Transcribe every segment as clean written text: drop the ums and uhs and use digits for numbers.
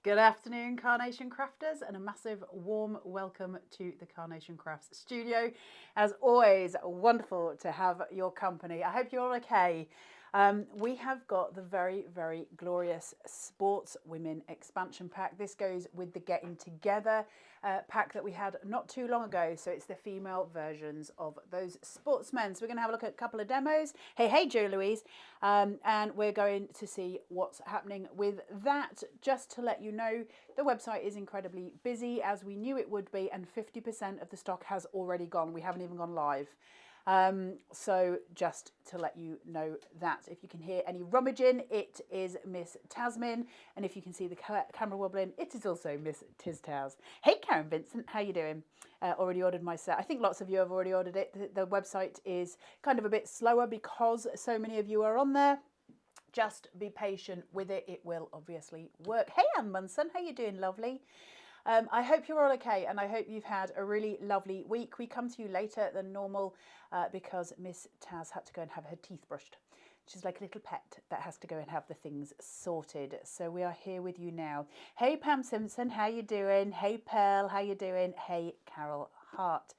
Good afternoon, Carnation Crafters, and a massive warm welcome to the Carnation Crafts studio. As always, wonderful to have your company. I hope you're all okay. We have got the very, very glorious Sports Women expansion pack. This goes with the Getting Together pack that we had not too long ago. So it's the female versions of those sportsmen. So we're going to have a look at a couple of demos. Hey, Joe Louise. And we're going to see what's happening with that. Just to let you know, the website is incredibly busy, as we knew it would be, and 50% of the stock has already gone. We haven't even gone live. So just to let you know that if you can hear any rummaging, it is Miss Tasmin, and if you can see the camera wobbling, it is also Miss Tiz Taz. Hey Karen Vincent, how you doing? Already ordered my set. I think lots of you have already ordered it. The website is kind of a bit slower because so many of you are on there. Just be patient with it. It will obviously work. Hey Anne Munson, how you doing, lovely? I hope you're all okay, and I hope you've had a really lovely week. We come to you later than normal because Miss Taz had to go and have her teeth brushed. She's like a little pet that has to go and have the things sorted. So we are here with you now. Hey Pam Simpson, how you doing? Hey Pearl, how you doing? Hey Carol Hart.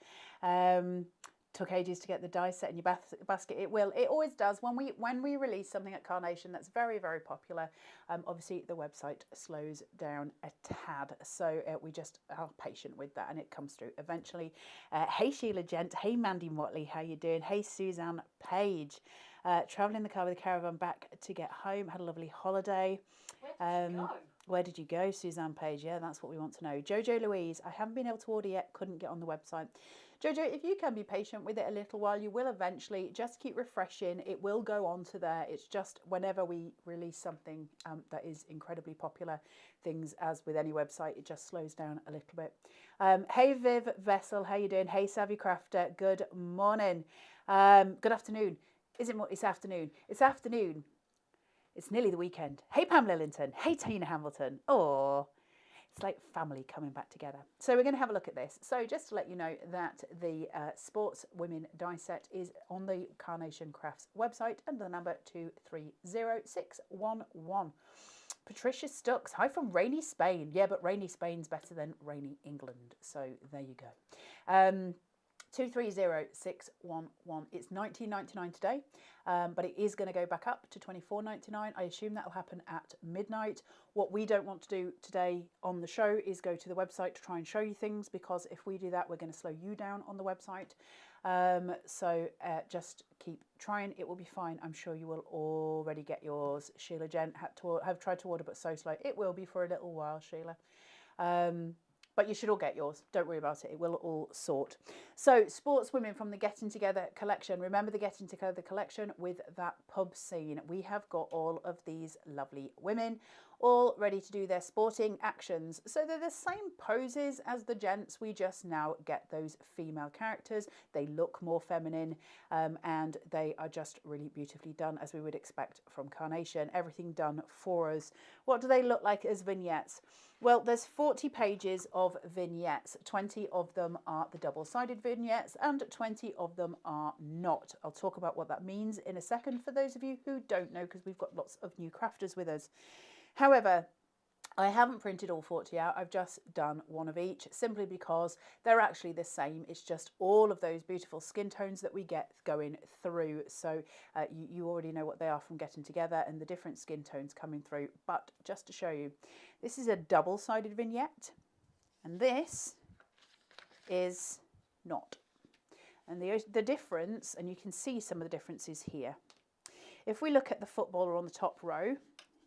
Took ages to get the die set in your basket. It will. It always does. When we release something at Carnation that's very, very popular, obviously the website slows down a tad. So we just are patient with that, and it comes through eventually. Hey Sheila Gent. Hey Mandy Motley. How you doing? Hey Suzanne Page. Traveling the car with the caravan back to get home. Had a lovely holiday. Where did you go, Suzanne Page? Yeah, that's what we want to know. Jojo Louise. I haven't been able to order yet. Couldn't get on the website. Jojo, if you can be patient with it a little while, you will eventually. Just keep refreshing. It will go on to there. It's just whenever we release something that is incredibly popular, things, as with any website, it just slows down a little bit. Hey Viv Vessel, how you doing? Hey Savvy Crafter, good morning. Good afternoon. Is it more? It's afternoon. It's afternoon. It's nearly the weekend. Hey Pam Lillington. Hey Tina Hamilton. Oh. It's like family coming back together. So we're going to have a look at this. So just to let you know that the Sports Women die set is on the Carnation Crafts website under the number 230611. Patricia Stux, hi from rainy Spain. Yeah, but rainy Spain's better than rainy England. So there you go. 230611. It's $19.99 today, but it is going to go back up to $24.99. I assume that will happen at midnight. What we don't want to do today on the show is go to the website to try and show you things, because if we do that, we're going to slow you down on the website. So just keep trying. It will be fine. I'm sure you will already get yours. Sheila Gent have tried to order, but so slow. It will be for a little while, Sheila. But you should all get yours. Don't worry about it. It will all sort. So, Sports Women from the Getting Together collection. Remember the Getting Together collection with that pub scene. We have got all of these lovely women all ready to do their sporting actions. So they're the same poses as the gents. We just now get those female characters. They look more feminine, and they are just really beautifully done, as we would expect from Carnation. Everything done for us. What do they look like as vignettes? Well, there's 40 pages of vignettes. 20 of them are the double-sided vignettes and 20 of them are not. I'll talk about what that means in a second for those of you who don't know, because we've got lots of new crafters with us. However, I haven't printed all 40 out. I've just done one of each, simply because they're actually the same. It's just all of those beautiful skin tones that we get going through. So you already know what they are from Getting Together, and the different skin tones coming through. But just to show you, this is a double-sided vignette, and this is not. And the difference, and you can see some of the differences here. If we look at the footballer on the top row,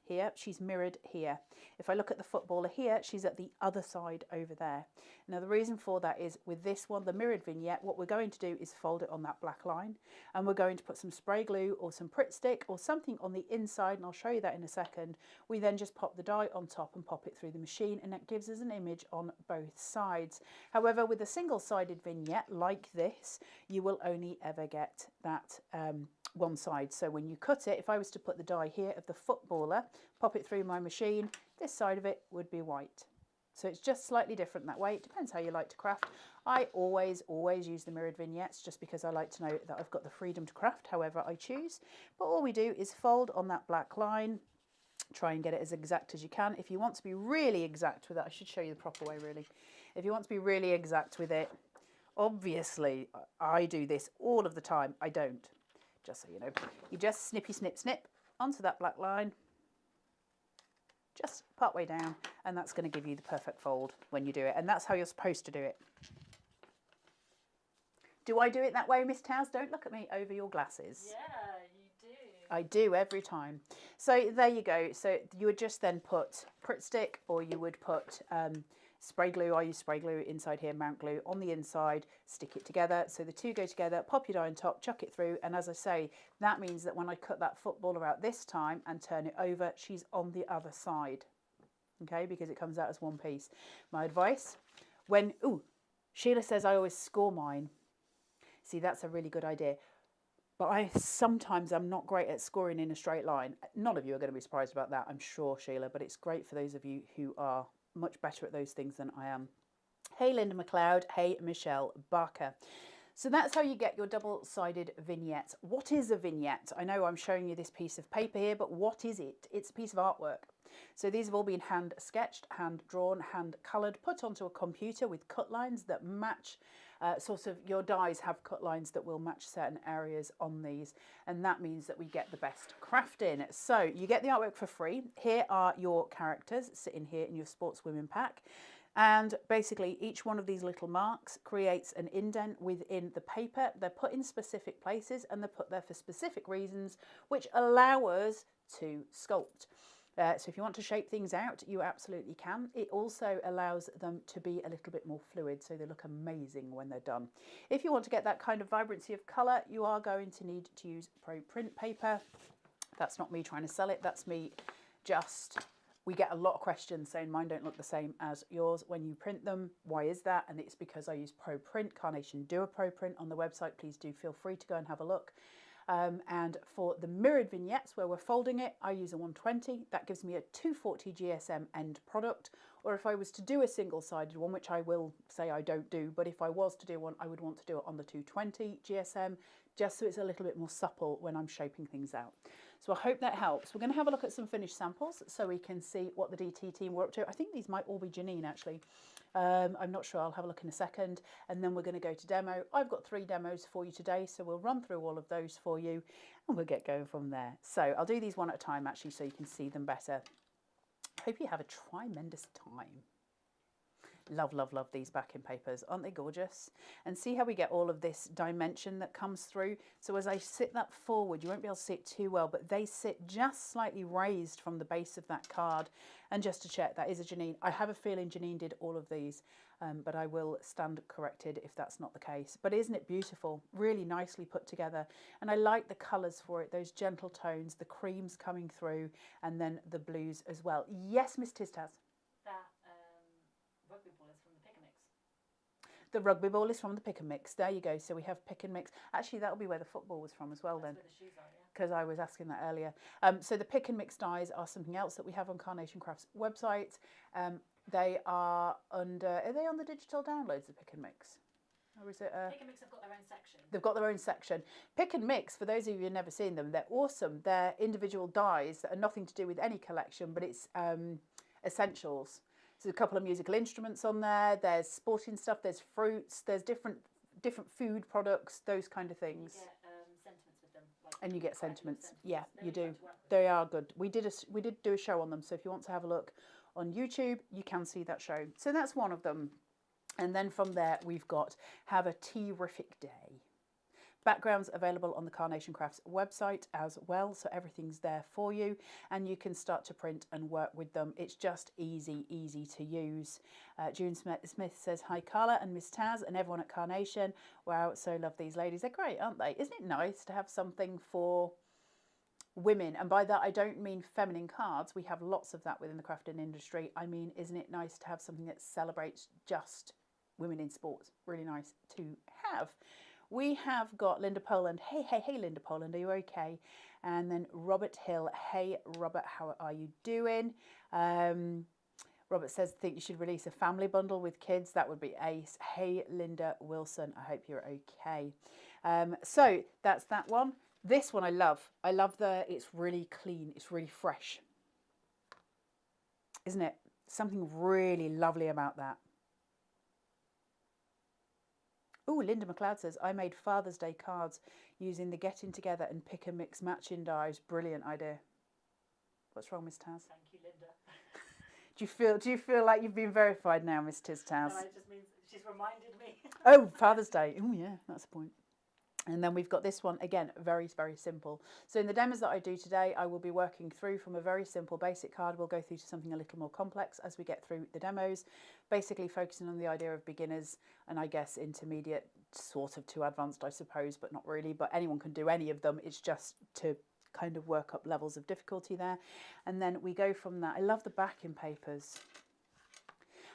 here, she's mirrored here. If I look at the footballer here, she's at the other side over there. Now, the reason for that is with this one, the mirrored vignette, what we're going to do is fold it on that black line, and we're going to put some spray glue or some Pritt stick or something on the inside, and I'll show you that in a second. We then just pop the die on top and pop it through the machine, and that gives us an image on both sides. However, with a single-sided vignette like this, you will only ever get that one side. So when you cut it, if I was to put the die here of the footballer, pop it through my machine, this side of it would be white. So it's just slightly different that way. It depends how you like to craft. I always use the mirrored vignettes, just because I like to know that I've got the freedom to craft however I choose. But all we do is fold on that black line, Try and get it as exact as you can. If you want to be really exact with it, I should show you the proper way really. If you want to be really exact with it, obviously I do this all of the time. I don't, just so you know. You just snippy snip snip onto that black line, just part way down, and that's going to give you the perfect fold when you do it. And that's how you're supposed to do it. Do I do it that way, Miss Taz? Don't look at me over your glasses. Yeah, you do. I do every time. So there you go. So you would just then put Pritt Stick, or you would put spray glue. I use spray glue inside here, mount glue on the inside, stick it together. So the two go together, pop your die on top, chuck it through. And as I say, that means that when I cut that footballer out this time and turn it over, she's on the other side. Okay, because it comes out as one piece. My advice, when, ooh, Sheila says I always score mine. See, that's a really good idea. But I'm not great at scoring in a straight line. None of you are going to be surprised about that, I'm sure, Sheila, but it's great for those of you who are much better at those things than I am. Hey, Linda McLeod. Hey, Michelle Barker. So that's how you get your double-sided vignette. What is a vignette? I know I'm showing you this piece of paper here, but what is it? It's a piece of artwork. So these have all been hand sketched, hand drawn, hand coloured, put onto a computer with cut lines that match. Sort of your dies have cut lines that will match certain areas on these, and that means that we get the best craft in. So you get the artwork for free. Here are your characters sitting here in your sportswomen pack, and basically each one of these little marks creates an indent within the paper. They're put in specific places and they're put there for specific reasons, which allow us to sculpt. So if you want to shape things out, you absolutely can. It also allows them to be a little bit more fluid, so they look amazing when they're done. If you want to get that kind of vibrancy of colour, you are going to need to use Pro Print paper. That's not me trying to sell it, that's me just... We get a lot of questions saying mine don't look the same as yours when you print them. Why is that? And it's because I use Pro Print. Carnation do a Pro Print on the website. Please do feel free to go and have a look. And for the mirrored vignettes where we're folding it, I use a 120. That gives me a 240 GSM end product. Or if I was to do a single-sided one, which I will say I don't do, but if I was to do one, I would want to do it on the 220 GSM, just so it's a little bit more supple when I'm shaping things out. So I hope that helps. We're going to have a look at some finished samples so we can see what the DT team were up to. I think these might all be Janine, actually. I'm not sure. I'll have a look in a second. And then we're going to go to demo. I've got 3 demos for you today, so we'll run through all of those for you and we'll get going from there. So I'll do these one at a time, actually, so you can see them better. Hope you have a tremendous time. Love, love, love these backing papers. Aren't they gorgeous? And see how we get all of this dimension that comes through. So as I sit that forward, you won't be able to see it too well, but they sit just slightly raised from the base of that card. And just to check, that is a Janine. I have a feeling Janine did all of these, but I will stand corrected if that's not the case. But isn't it beautiful? Really nicely put together. And I like the colours for it, those gentle tones, the creams coming through, and then the blues as well. Yes, Miss Tistaz. Rugby ball is from the Pick and Mix. The rugby ball is from the Pick and Mix. There you go. So we have Pick and Mix. Actually, that'll be where the football was from as well. That's then. Where the shoes are, yeah. Because I was asking that earlier. So the Pick and Mix dies are something else that we have on Carnation Crafts website. They are they on the digital downloads, the Pick and Mix? Or is it Pick and Mix have got their own section. They've got their own section. Pick and Mix, for those of you who've never seen them, they're awesome. They're individual dies that are nothing to do with any collection, but it's essentials. So a couple of musical instruments on there, there's sporting stuff, there's fruits, there's different food products, those kind of things. You get sentiments with them. Like, and you get sentiments. Yeah, They're you really do. fun to work with. They are good. We did do a show on them, so if you want to have a look on YouTube, you can see that show. So that's one of them. And then from there, we've got Have a Terrific Day. Backgrounds available on the Carnation Crafts website as well, so everything's there for you and you can start to print and work with them. It's just easy to use. June Smith says, hi Carla and Miss Taz and everyone at Carnation. Wow, so love these ladies. They're great, aren't they? Isn't it nice to have something for women? And by that I don't mean feminine cards. We have lots of that within the crafting industry. I mean, isn't it nice to have something that celebrates just women in sports? Really nice to have. We have got Linda Poland. Hey, Linda Poland, are you okay? And then Robert Hill. Hey, Robert, how are you doing? Robert says, think you should release a family bundle with kids. That would be ace. Hey, Linda Wilson, I hope you're okay. So that's that one. This one I love. I love it's really clean. It's really fresh. isn't it? Something really lovely about that. Oh, Linda McLeod says, I made Father's Day cards using the getting together and pick and mix matching dies. Brilliant idea. What's wrong, Miss Taz? Thank you, Linda. Do you feel like you've been verified now, Miss Tiz Taz? No, it just means she's reminded me. Oh, Father's Day. Oh, yeah, that's the point. And then we've got this one, again, very, very simple. So in the demos that I do today, I will be working through from a very simple basic card. We'll go through to something a little more complex as we get through the demos, basically focusing on the idea of beginners and I guess intermediate, sort of to advanced, I suppose, but not really. But anyone can do any of them. It's just to kind of work up levels of difficulty there. And then we go from that. I love the backing papers.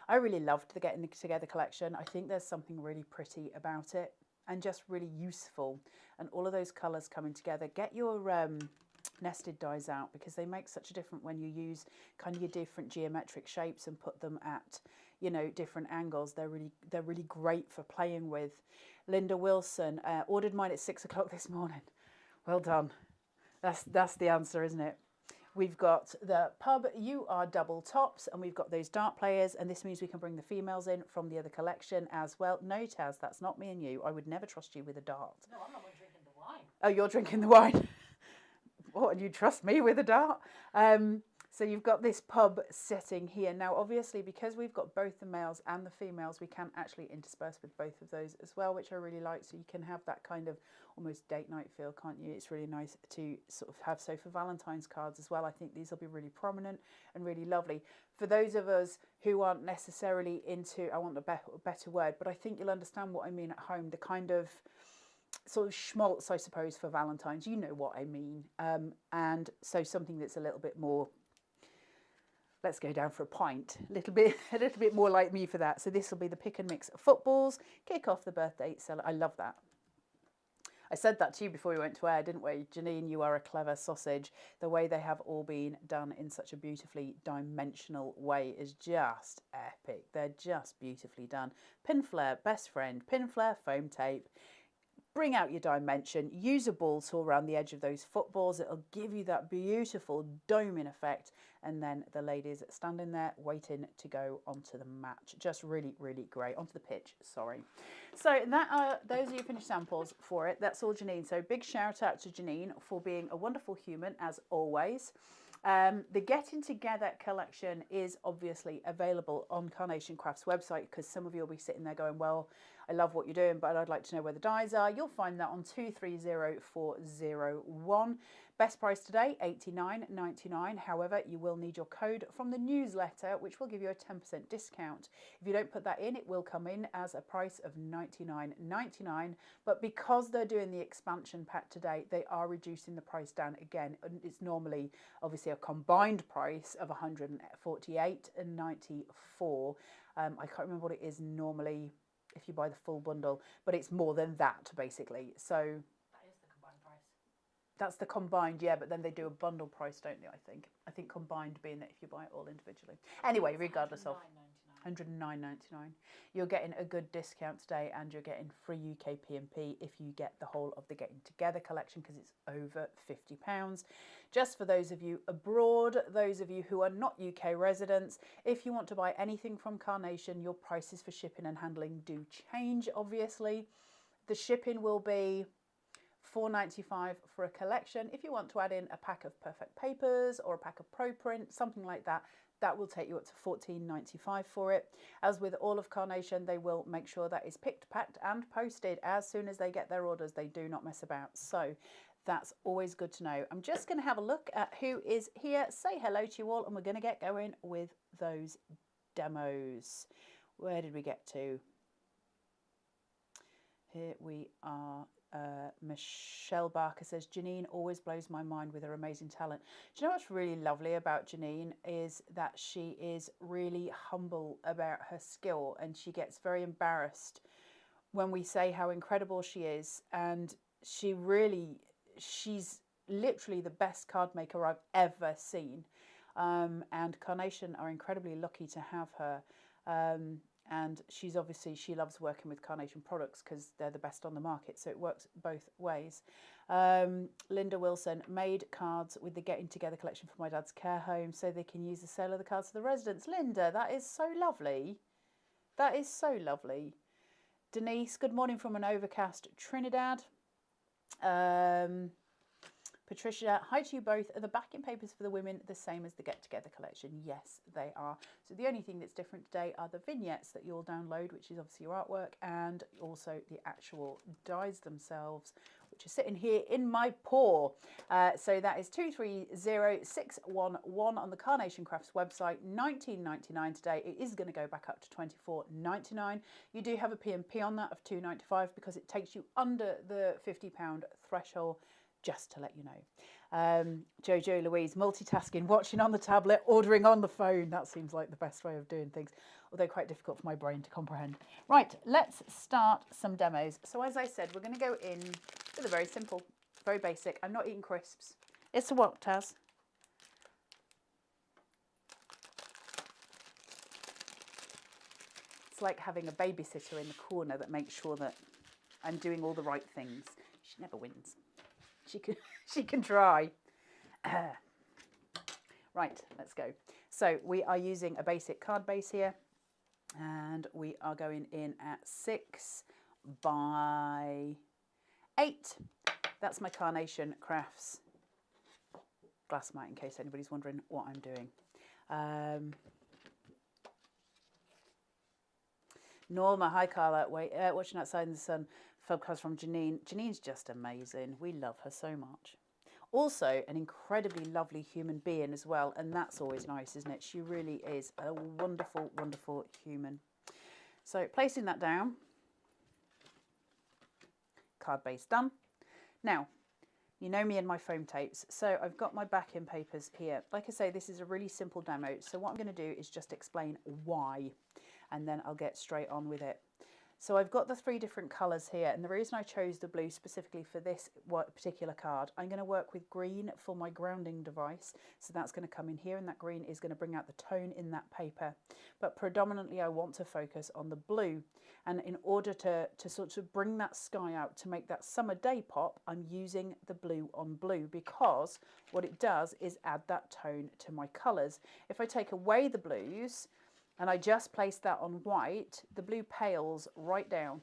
I really loved the Getting Together collection. I think there's something really pretty about it and just really useful. And all of those colours coming together. Get your nested dies out because they make such a difference when you use kind of your different geometric shapes and put them at, you know, different angles. They're really great for playing with. Linda Wilson ordered mine at 6 o'clock this morning. Well done. That's the answer, isn't it? We've got the pub UR double tops and we've got those dart players, and this means we can bring the females in from the other collection as well. No, Taz, that's not me and you. I would never trust you with a dart. No, I'm not one drinking the wine. Oh, you're drinking the wine. What, and you trust me with a dart? So you've got this pub setting here. Now, obviously, because we've got both the males and the females, we can actually intersperse with both of those as well, which I really like. So you can have that kind of almost date night feel, can't you? It's really nice to sort of have. So for Valentine's cards as well, I think these will be really prominent and really lovely. For those of us who aren't necessarily into, I want a better word, but I think you'll understand what I mean at home, the kind of sort of schmaltz, I suppose, for Valentine's. You know what I mean. And so something that's a little bit more, let's go down for a pint, a little bit more like me for that. So this will be the pick and mix footballs, kick off the birthday seller. I love that. I said that to you before we went to air, didn't we? Janine, you are a clever sausage. The way they have all been done in such a beautifully dimensional way is just epic. They're just beautifully done. Pin flare, best friend, pin flare, foam tape. Bring out your dimension, use a ball tool around the edge of those footballs. It'll give you that beautiful doming effect. And then the ladies standing there waiting to go onto the match. Just really, really great. Onto the pitch, sorry. So those are your finished samples for it. That's all Janine. So big shout out to Janine for being a wonderful human as always. The Getting Together collection is obviously available on Carnation Crafts website because some of you will be sitting there going, well, I love what you're doing, but I'd like to know where the dies are. You'll find that on 230401. Best price today, $89.99. However, you will need your code from the newsletter, which will give you a 10% discount. If you don't put that in, it will come in as a price of $99.99. But because they're doing the expansion pack today, they are reducing the price down again. It's normally, obviously, a combined price of $148.94. I can't remember what it is normally if you buy the full bundle, but it's more than that, basically. So That is the combined price. that's the combined, yeah, but then they do a bundle price, don't they, I think? I think combined being that if you buy it all individually. Anyway, regardless of $109.99. You're getting a good discount today and you're getting free UK P&P if you get the whole of the Getting Together collection because it's over £50. Just for those of you abroad, those of you who are not UK residents, if you want to buy anything from Carnation, your prices for shipping and handling do change, obviously. The shipping will be $4.95 for a collection. If you want to add in a pack of perfect papers or a pack of pro print, something like that, that will take you up to $14.95 for it. As with all of Carnation, they will make sure that is picked, packed and posted as soon as they get their orders. They do not mess about. So that's always good to know. I'm just going to have a look at who is here, say hello to you all, and we're going to get going with those demos. Where did we get to? Here we are. Michelle Barker says, Janine always blows my mind with her amazing talent. Do you know what's really lovely about Janine is that she is really humble about her skill and she gets very embarrassed when we say how incredible she is. And she's literally the best card maker I've ever seen. And Carnation are incredibly lucky to have her. and she loves working with Carnation products because they're the best on the market, so it works both ways. Linda Wilson made cards with the Getting Together collection for my dad's care home so they can use the sale of the cards to the residents. Linda, that is so lovely. That is so lovely. Denise, good morning from an overcast Trinidad. Patricia, hi to you both. Are the backing papers for the women the same as the Get Together collection? Yes, they are. So the only thing that's different today are the vignettes that you'll download, which is obviously your artwork, and also the actual dies themselves, which are sitting here in my paw. So that is 230611 on the Carnation Crafts website, $19.99 today. It is going to go back up to $24.99. You do have a P&P on that of $2.95 because it takes you under the £50 threshold, just to let you know. Jojo Louise, multitasking, watching on the tablet, ordering on the phone. That seems like the best way of doing things, although quite difficult for my brain to comprehend. Right, let's start some demos. So as I said, we're going to go in with a very simple, very basic. I'm not eating crisps. It's a what, Taz? It's like having a babysitter in the corner that makes sure that I'm doing all the right things. She never wins. She can try. Right, let's go. So we are using a basic card base here, and we are going in at 6 by 8. That's my Carnation Crafts glass mat, in case anybody's wondering what I'm doing. Norma, hi Carla. Wait, watching outside in the sun. Podcast from Janine. Janine's just amazing. We love her so much. Also, an incredibly lovely human being as well, and that's always nice, isn't it? She really is a wonderful, wonderful human. So, placing that down. Card base done. Now, you know me and my foam tapes, so I've got my backing papers here. Like I say, this is a really simple demo, so what I'm going to do is just explain why, and then I'll get straight on with it. So I've got the 3 different colours here, and the reason I chose the blue specifically for this particular card, I'm going to work with green for my grounding device, so that's going to come in here, and that green is going to bring out the tone in that paper. But predominantly I want to focus on the blue, and in order to sort of bring that sky out, to make that summer day pop, I'm using the blue on blue, because what it does is add that tone to my colours. If I take away the blues, and I just place that on white, the blue pales right down,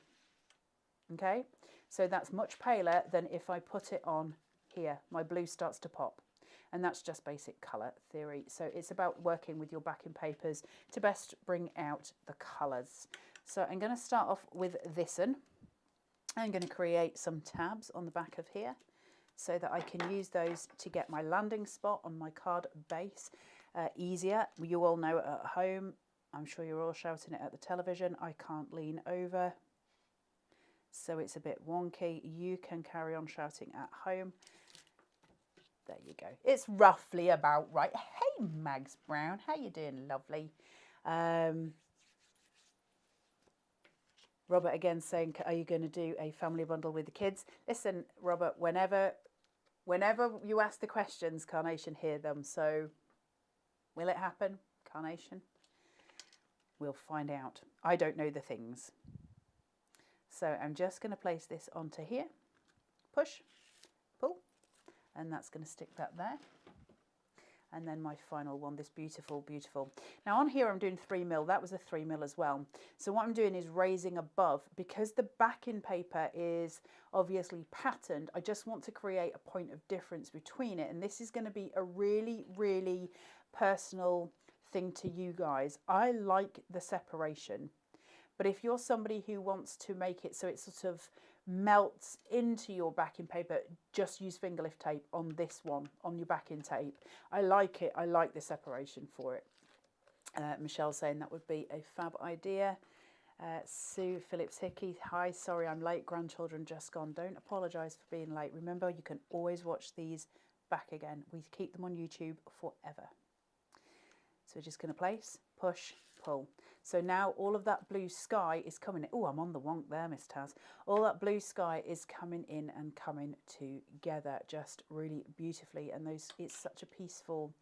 okay? So that's much paler than if I put it on here. My blue starts to pop, and that's just basic colour theory. So it's about working with your backing papers to best bring out the colours. So I'm going to start off with this one. I'm going to create some tabs on the back of here so that I can use those to get my landing spot on my card base easier. You all know it at home. I'm sure you're all shouting it at the television. I can't lean over, so it's a bit wonky. You can carry on shouting at home. There you go. It's roughly about right. Hey, Mags Brown, how you doing, lovely? Robert again saying, are you going to do a family bundle with the kids? Listen, Robert, whenever you ask the questions, Carnation hear them. So will it happen, Carnation? We'll find out. I don't know the things. So I'm just going to place this onto here. Push, pull, and that's going to stick that there. And then my final one, this beautiful, beautiful. Now on here I'm doing 3mm. That was a 3mm as well. So what I'm doing is raising above. Because the backing paper is obviously patterned, I just want to create a point of difference between it. And this is going to be a really, really personal thing to you guys. I like the separation, but if you're somebody who wants to make it so it sort of melts into your backing paper, just use finger lift tape on this one, on your backing tape. I like it. I like the separation for it. Michelle saying that would be a fab idea. Sue Phillips Hickey, hi, sorry I'm late, grandchildren just gone. Don't apologise for being late. Remember, you can always watch these back again. We keep them on YouTube forever. So we're just going to place, push, pull. So now all of that blue sky is coming in. Oh, I'm on the wonk there, Miss Taz. All that blue sky is coming in and coming together just really beautifully. And it's such a peaceful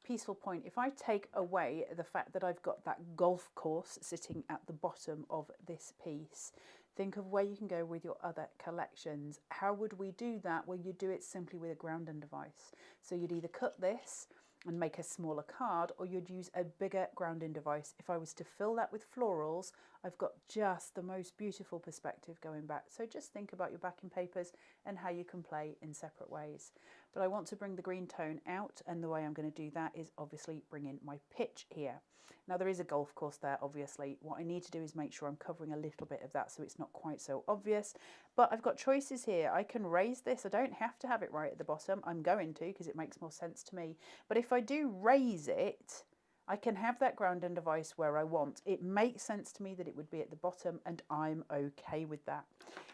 peaceful point, if I take away the fact that I've got that golf course sitting at the bottom of this piece, think of where you can go with your other collections. How would we do that? Well, you do it simply with a grounding device. So you'd either cut this and make a smaller card, or you'd use a bigger grounding device. If I was to fill that with florals, I've got just the most beautiful perspective going back. So just think about your backing papers and how you can play in separate ways. But I want to bring the green tone out, and the way I'm going to do that is obviously bring in my pitch here. Now there is a golf course there, obviously. What I need to do is make sure I'm covering a little bit of that so it's not quite so obvious. But I've got choices here. I can raise this. I don't have to have it right at the bottom. I'm going to, because it makes more sense to me. But if I do raise it, I can have that grounding device where I want. It makes sense to me that it would be at the bottom, and I'm okay with that.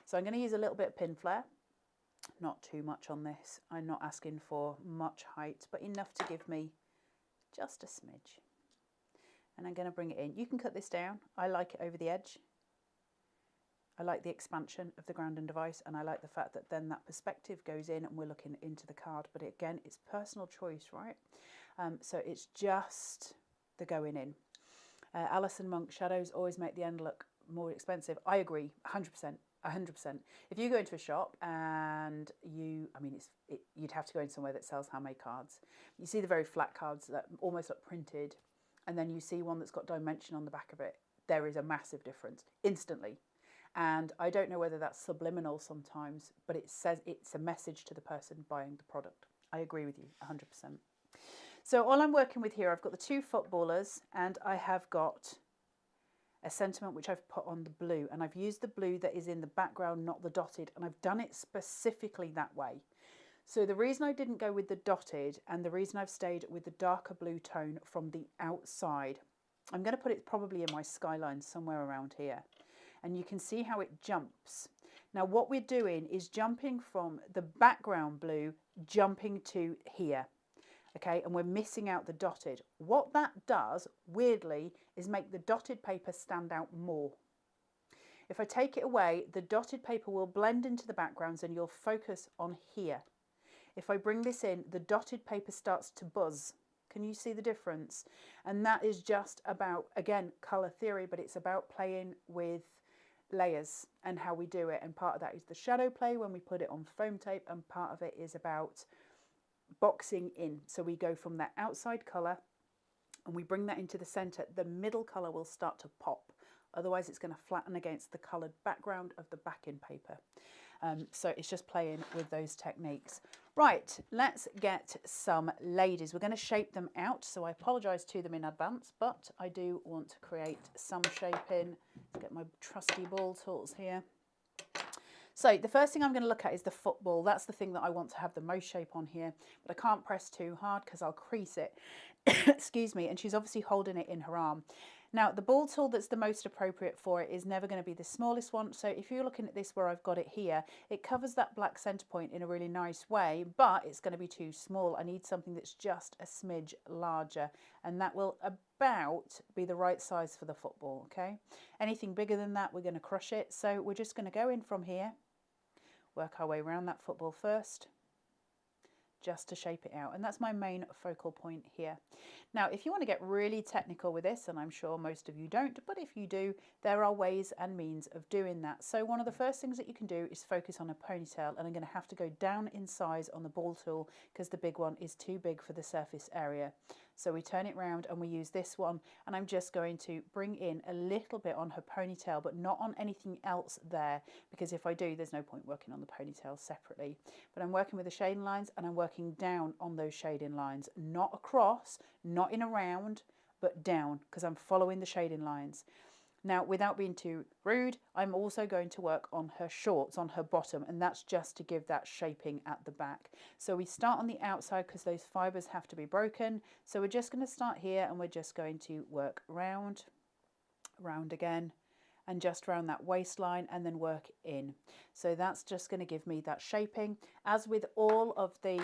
So I'm going to use a little bit of pin flare. Not too much on this. I'm not asking for much height, but enough to give me just a smidge. And I'm going to bring it in. You can cut this down. I like it over the edge. I like the expansion of the grounding device, and I like the fact that then that perspective goes in and we're looking into the card. But again, it's personal choice, right? So it's just the going in. Alison Monk, shadows always make the end look more expensive. I agree, 100%. 100%. If you go into a shop and you'd have to go in somewhere that sells handmade cards. You see the very flat cards that almost look printed, and then you see one that's got dimension on the back of it. There is a massive difference instantly. And I don't know whether that's subliminal sometimes, but it says it's a message to the person buying the product. I agree with you 100%. So all I'm working with here, I've got the two footballers, and I have got a sentiment which I've put on the blue, and I've used the blue that is in the background, not the dotted, and I've done it specifically that way. So the reason I didn't go with the dotted, and the reason I've stayed with the darker blue tone from the outside, I'm going to put it probably in my skyline somewhere around here, and you can see how it jumps. Now what we're doing is jumping from the background blue, jumping to here. Okay, and we're missing out the dotted. What that does, weirdly, is make the dotted paper stand out more. If I take it away, the dotted paper will blend into the backgrounds and you'll focus on here. If I bring this in, the dotted paper starts to buzz. Can you see the difference? And that is just about, again, colour theory, but it's about playing with layers and how we do it. And part of that is the shadow play when we put it on foam tape, and part of it is about boxing in. So we go from that outside colour and we bring that into the centre. The middle colour will start to pop, otherwise it's going to flatten against the coloured background of the backing paper. So it's just playing with those techniques. Right, let's get some ladies. We're going to shape them out, so I apologise to them in advance, but I do want to create some shaping. Let's get my trusty ball tools here. So the first thing I'm going to look at is the football. That's the thing that I want to have the most shape on here, but I can't press too hard because I'll crease it. Excuse me. And she's obviously holding it in her arm. Now the ball tool that's the most appropriate for it is never going to be the smallest one. So if you're looking at this where I've got it here, it covers that black center point in a really nice way, but it's going to be too small. I need something that's just a smidge larger, and that will about be the right size for the football. Okay, anything bigger than that, we're going to crush it. So we're just going to go in from here, work our way around that football first, just to shape it out. And that's my main focal point here. Now, if you want to get really technical with this, and I'm sure most of you don't, but if you do, there are ways and means of doing that. So one of the first things that you can do is focus on a ponytail, and I'm going to have to go down in size on the ball tool because the big one is too big for the surface area. So we turn it round and we use this one, and I'm just going to bring in a little bit on her ponytail, but not on anything else there, because if I do, there's no point working on the ponytail separately. But I'm working with the shading lines, and I'm working down on those shading lines, not across, not in a round, but down, because I'm following the shading lines. Now, without being too rude, I'm also going to work on her shorts, on her bottom, and that's just to give that shaping at the back. So we start on the outside because those fibres have to be broken. So we're just going to start here, and we're just going to work round, round again, and just round that waistline, and then work in. So that's just going to give me that shaping. as with all of the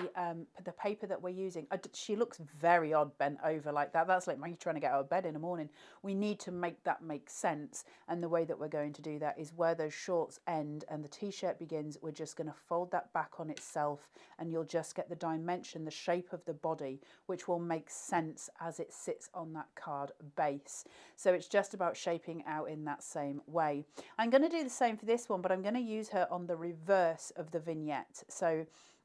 paper that we're using, she looks very odd bent over like that. That's like me trying to get out of bed in the morning. We need to make that make sense. And the way that we're going to do that is where those shorts end and the t-shirt begins, we're just going to fold that back on itself, and you'll just get the dimension, the shape of the body, which will make sense as it sits on that card base. So it's just about shaping out in that same way. I'm going to do the same for this one, but I'm going to use her on the reverse of the vignette. So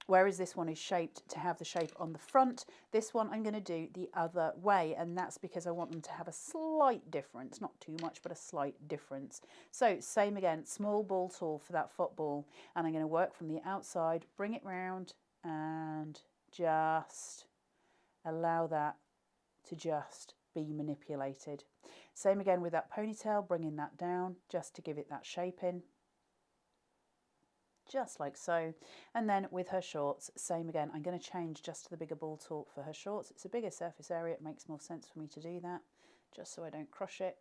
whereas this one is shaped to have the shape on the front, this one I'm going to do the other way, and that's because I want them to have a slight difference, not too much, but a slight difference. So same again, small ball tool for that football, and I'm going to work from the outside, bring it round, and just allow that to just be manipulated. Same again with that ponytail, bringing that down just to give it that shape in, just like so. And then with her shorts, same again, I'm going to change just to the bigger ball tool for her shorts. It's a bigger surface area, it makes more sense for me to do that, just so I don't crush it.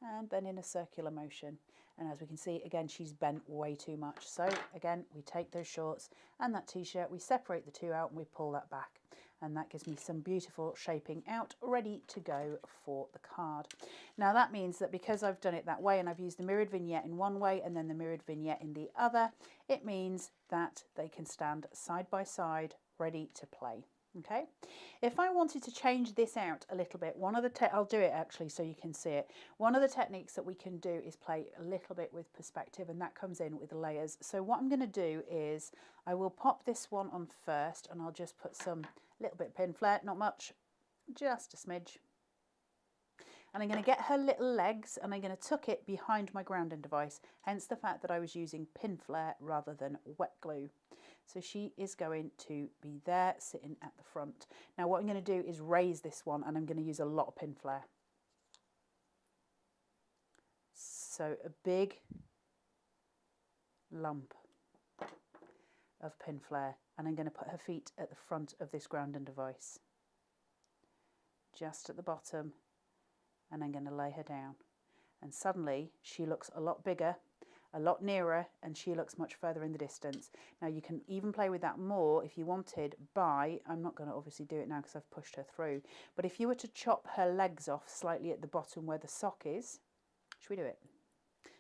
And then in a circular motion. And as we can see, again, she's bent way too much. So again, we take those shorts and that t-shirt, we separate the two out and we pull that back. And that gives me some beautiful shaping out ready to go for the card. Now that means that because I've done it that way and I've used the mirrored vignette in one way and then the mirrored vignette in the other, it means that they can stand side by side ready to play. Okay, if I wanted to change this out a little bit, I'll do it actually so you can see it. One of the techniques that we can do is play a little bit with perspective, and that comes in with layers. So what I'm going to do is I will pop this one on first, and I'll just put some little bit of pin flare, not much, just a smidge. And I'm going to get her little legs and I'm going to tuck it behind my grounding device, hence the fact that I was using pin flare rather than wet glue. So she is going to be there sitting at the front. Now what I'm going to do is raise this one, and I'm going to use a lot of pin flare. So a big lump of pin flare, and I'm going to put her feet at the front of this grounding device, just at the bottom, and I'm going to lay her down. And suddenly she looks a lot bigger, a lot nearer, and she looks much further in the distance. Now you can even play with that more if you wanted by, I'm not going to obviously do it now because I've pushed her through, but if you were to chop her legs off slightly at the bottom where the sock is, should we do it?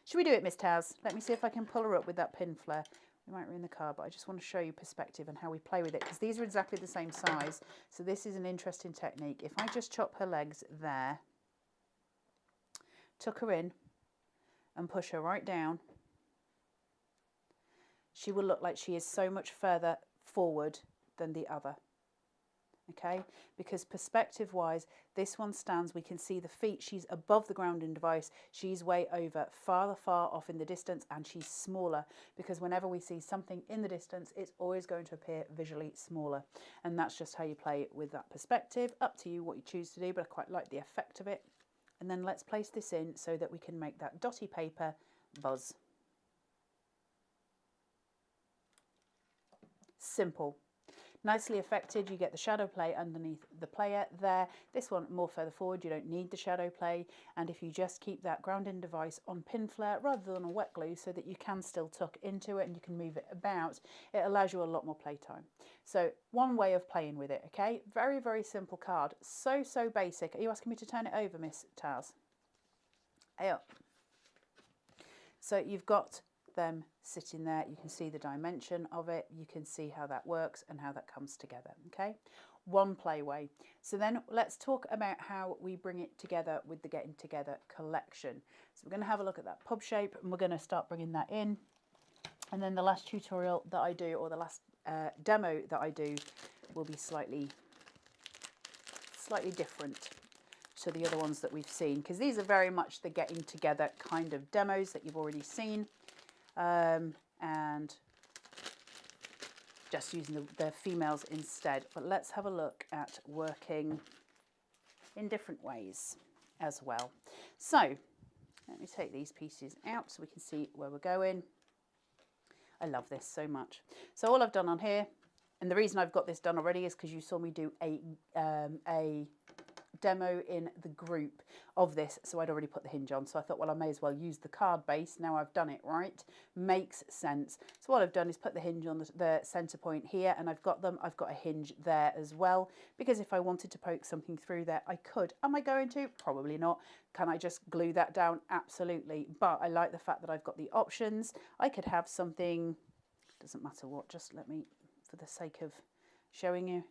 Should we do it, Miss Taz? Let me see if I can pull her up with that pin flare. We might ruin the card, but I just want to show you perspective and how we play with it, because these are exactly the same size. So this is an interesting technique. If I just chop her legs there, tuck her in and push her right down, she will look like she is so much further forward than the other. Okay, because perspective wise, this one stands, we can see the feet, she's above the grounding device, she's way over, far off in the distance, and she's smaller, because whenever we see something in the distance, it's always going to appear visually smaller. And that's just how you play with that perspective. Up to you what you choose to do, but I quite like the effect of it. And then let's place this in so that we can make that dotty paper buzz. Simple. Nicely affected, you get the shadow play underneath the player there. This one more further forward, you don't need the shadow play. And if you just keep that grounding device on pin flare rather than a wet glue so that you can still tuck into it and you can move it about, it allows you a lot more playtime. So one way of playing with it, okay? Very, very simple card. So basic. Are you asking me to turn it over, Miss Taz? Hey up. So you've got them sitting there, you can see the dimension of it, you can see how that works and how that comes together. Okay, one play way. So then let's talk about how we bring it together with the Getting Together collection. So we're going to have a look at that pub shape, and we're going to start bringing that in, and then the last tutorial that I do, or the last demo that I do, will be slightly different to the other ones that we've seen, because these are very much the Getting Together kind of demos that you've already seen. And just using the females instead. But let's have a look at working in different ways as well. So let me take these pieces out so we can see where we're going. I love this so much. So all I've done on here, and the reason I've got this done already is because you saw me do a demo in the group of this, so I'd already put the hinge on. So I thought, well, I may as well use the card base. Now I've done it right. Makes sense. So what I've done is put the hinge on the center point here, and I've got a hinge there as well, because if I wanted to poke something through there, I could. Am I going to? Probably not. Can I just glue that down? Absolutely. But I like the fact that I've got the options. I could have something, doesn't matter what, just let me, for the sake of showing you,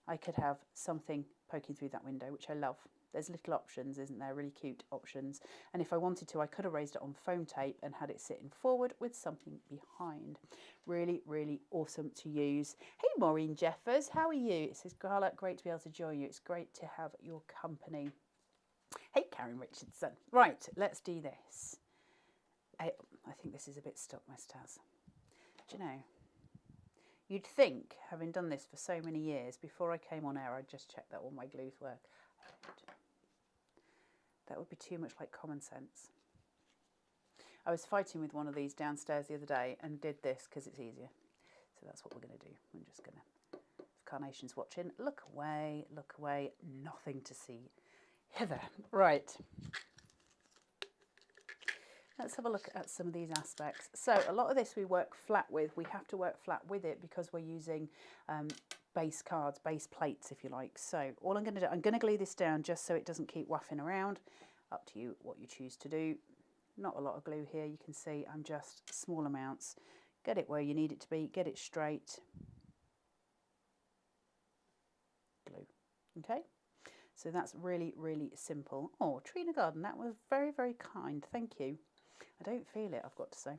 I could have something poking through that window, which I love. There's little options, isn't there? Really cute options. And if I wanted to, I could have raised it on foam tape and had it sitting forward with something behind. Really, really awesome to use. Hey, Maureen Jeffers, how are you? It says, Carla, great to be able to join you. It's great to have your company. Hey, Karen Richardson. Right, let's do this. I think this is a bit stuck, Miss Taz. Do you know? You'd think, having done this for so many years, before I came on air, I'd just check that all my glues work. That would be too much like common sense. I was fighting with one of these downstairs the other day and did this because it's easier. So that's what we're going to do. I'm just going to, if Carnation's watching, look away, nothing to see hither. Right. Let's have a look at some of these aspects. So a lot of this we work flat with. We have to work flat with it because we're using base cards, base plates, if you like. So all I'm going to do, I'm going to glue this down just so it doesn't keep waffing around. Up to you what you choose to do. Not a lot of glue here. You can see I'm just small amounts. Get it where you need it to be. Get it straight. Glue. Okay. So that's really, really simple. Oh, Trina Garden, that was very, very kind. Thank you. I don't feel it, I've got to say,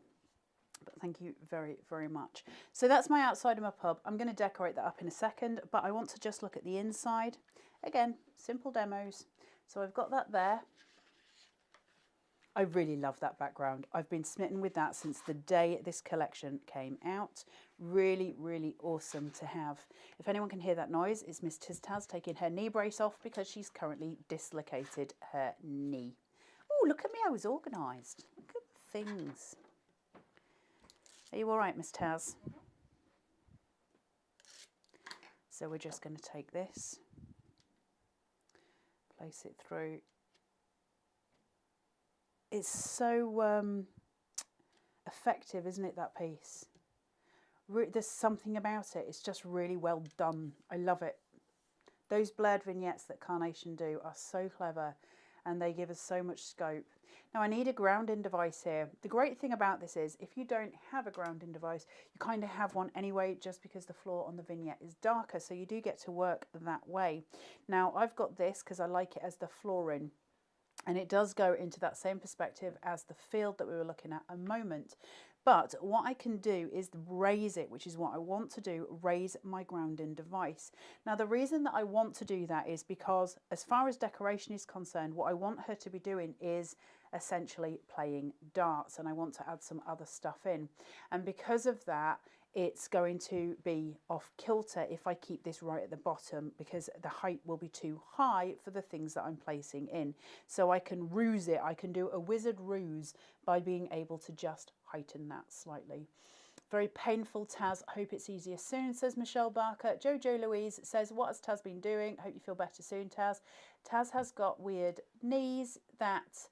but thank you very, very much. So that's my outside of my pub. I'm going to decorate that up in a second, but I want to just look at the inside. Again, simple demos. So I've got that there. I really love that background. I've been smitten with that since the day this collection came out. Really, really awesome to have. If anyone can hear that noise, it's Miss Taz taking her knee brace off because she's currently dislocated her knee. Oh, look at me, I was organised. Look at the things. Are you all right, Miss Taz? So we're just going to take this, place it through. It's so effective, isn't it, that piece? There's something about it. It's just really well done. I love it. Those blurred vignettes that Carnation do are so clever, and they give us so much scope. Now I need a grounding device here. The great thing about this is if you don't have a grounding device, you kind of have one anyway, just because the floor on the vignette is darker, so you do get to work that way. Now I've got this because I like it as the flooring, and it does go into that same perspective as the field that we were looking at a moment. But what I can do is raise it, which is what I want to do, raise my grounding device. Now, the reason that I want to do that is because as far as decoration is concerned, what I want her to be doing is essentially playing darts, and I want to add some other stuff in. And because of that, it's going to be off kilter if I keep this right at the bottom, because the height will be too high for the things that I'm placing in. So I can ruse it. I can do a wizard ruse by being able to just heighten that slightly. Very painful, Taz. I hope it's easier soon, says Michelle Barker. Jojo Louise says, what has Taz been doing? Hope you feel better soon, Taz. Taz has got weird knees that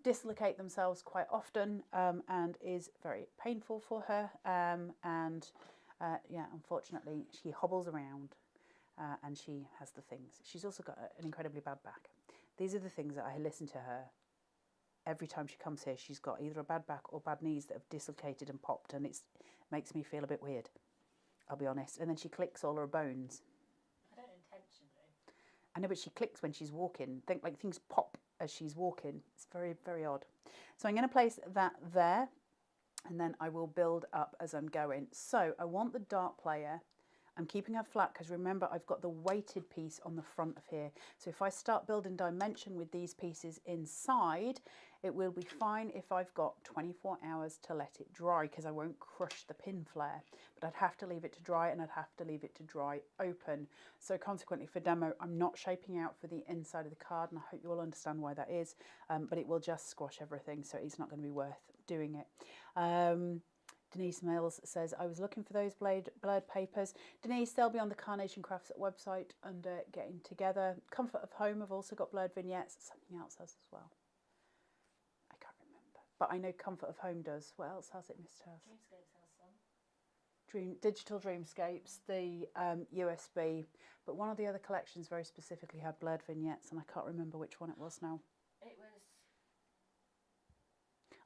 dislocate themselves quite often, and is very painful for her, yeah, unfortunately she hobbles around, and she has the things. She's also got an incredibly bad back. These are the things that I listen to her every time she comes here. She's got either a bad back or bad knees that have dislocated and popped, and it makes me feel a bit weird, I'll be honest. And then she clicks all her bones. I don't intentionally. I know, but she clicks when she's walking. Think like things pop as she's walking. It's very, very odd. So I'm going to place that there, and then I will build up as I'm going. So I want the dart player. I'm keeping her flat because remember I've got the weighted piece on the front of here. So if I start building dimension with these pieces inside, it will be fine if I've got 24 hours to let it dry, because I won't crush the pin flare. But I'd have to leave it to dry, and I'd have to leave it to dry open. So consequently for demo, I'm not shaping out for the inside of the card, and I hope you all understand why that is. But it will just squash everything, so it's not going to be worth doing it. Denise Mills says, I was looking for those blurred papers. Denise, they'll be on the Carnation Crafts website under Getting Together. Comfort of Home have also got blurred vignettes. Something else has as well. I can't remember. But I know Comfort of Home does. What else has it, Miss Taz? Dreamscapes has some. Digital Dreamscapes, the USB. But one of the other collections very specifically had blurred vignettes, and I can't remember which one it was now. It was.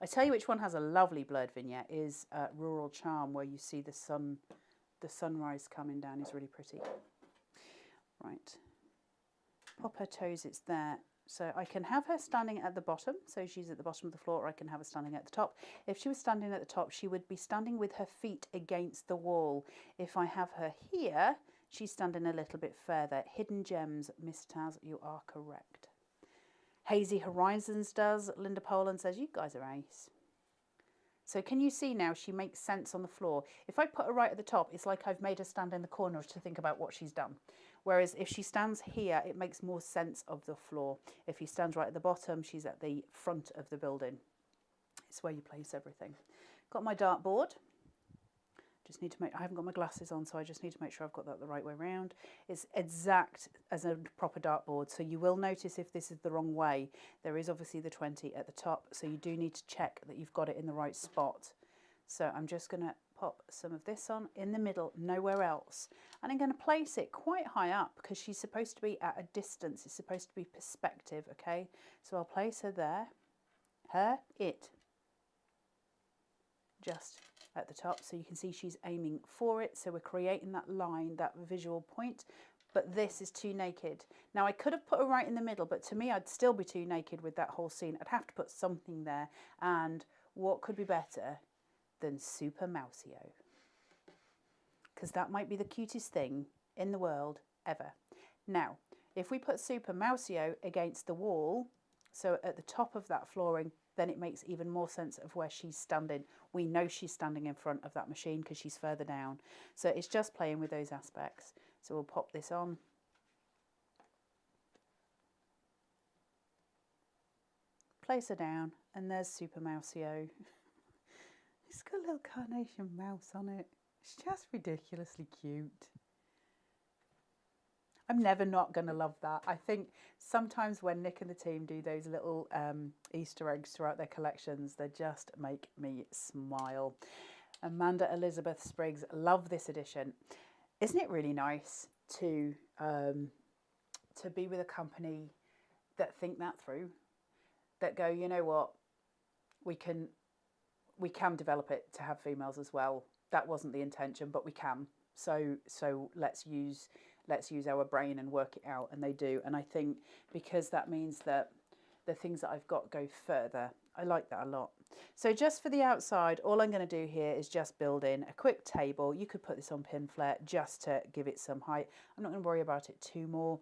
I tell you which one has a lovely blurred vignette is Rural Charm, where you see the sunrise coming down is really pretty. Right, pop her toes, it's there. So I can have her standing at the bottom, so she's at the bottom of the floor, or I can have her standing at the top. If she was standing at the top, she would be standing with her feet against the wall. If I have her here, she's standing a little bit further. Hidden Gems, Miss Taz, you are correct. Hazy Horizons does. Linda Poland says, you guys are ace. So can you see now she makes sense on the floor? If I put her right at the top, it's like I've made her stand in the corner to think about what she's done. Whereas if she stands here, it makes more sense of the floor. If he stands right at the bottom, she's at the front of the building. It's where you place everything. Got my dartboard. Just need to make, I haven't got my glasses on, so I just need to make sure I've got that the right way around. It's exact as a proper dartboard, so you will notice if this is the wrong way. There is obviously the 20 at the top, so you do need to check that you've got it in the right spot. So I'm just going to pop some of this on in the middle, nowhere else. And I'm going to place it quite high up because she's supposed to be at a distance. It's supposed to be perspective, okay? So I'll place her there, just at the top, so you can see she's aiming for it. So we're creating that line, that visual point, but this is too naked. Now I could have put her right in the middle, but to me I'd still be too naked with that whole scene. I'd have to put something there, and what could be better than Super Mousio? Because that might be the cutest thing in the world ever. Now, if we put Super Mousio against the wall, so at the top of that flooring, then it makes even more sense of where she's standing. We know she's standing in front of that machine because she's further down. So it's just playing with those aspects. So we'll pop this on. Place her down, and there's Super Mousio. It's got a little carnation mouse on it. It's just ridiculously cute. I'm never not going to love that. I think sometimes when Nick and the team do those little Easter eggs throughout their collections, they just make me smile. Amanda Elizabeth Spriggs, love this edition. Isn't it really nice to be with a company that think that through, that go, you know what, we can develop it to have females as well. That wasn't the intention, but we can. So let's use our brain and work it out, and they do. And I think because that means that the things that I've got go further. I like that a lot. So just for the outside, all I'm going to do here is just build in a quick table. You could put this on pin flare just to give it some height. I'm not going to worry about it too more.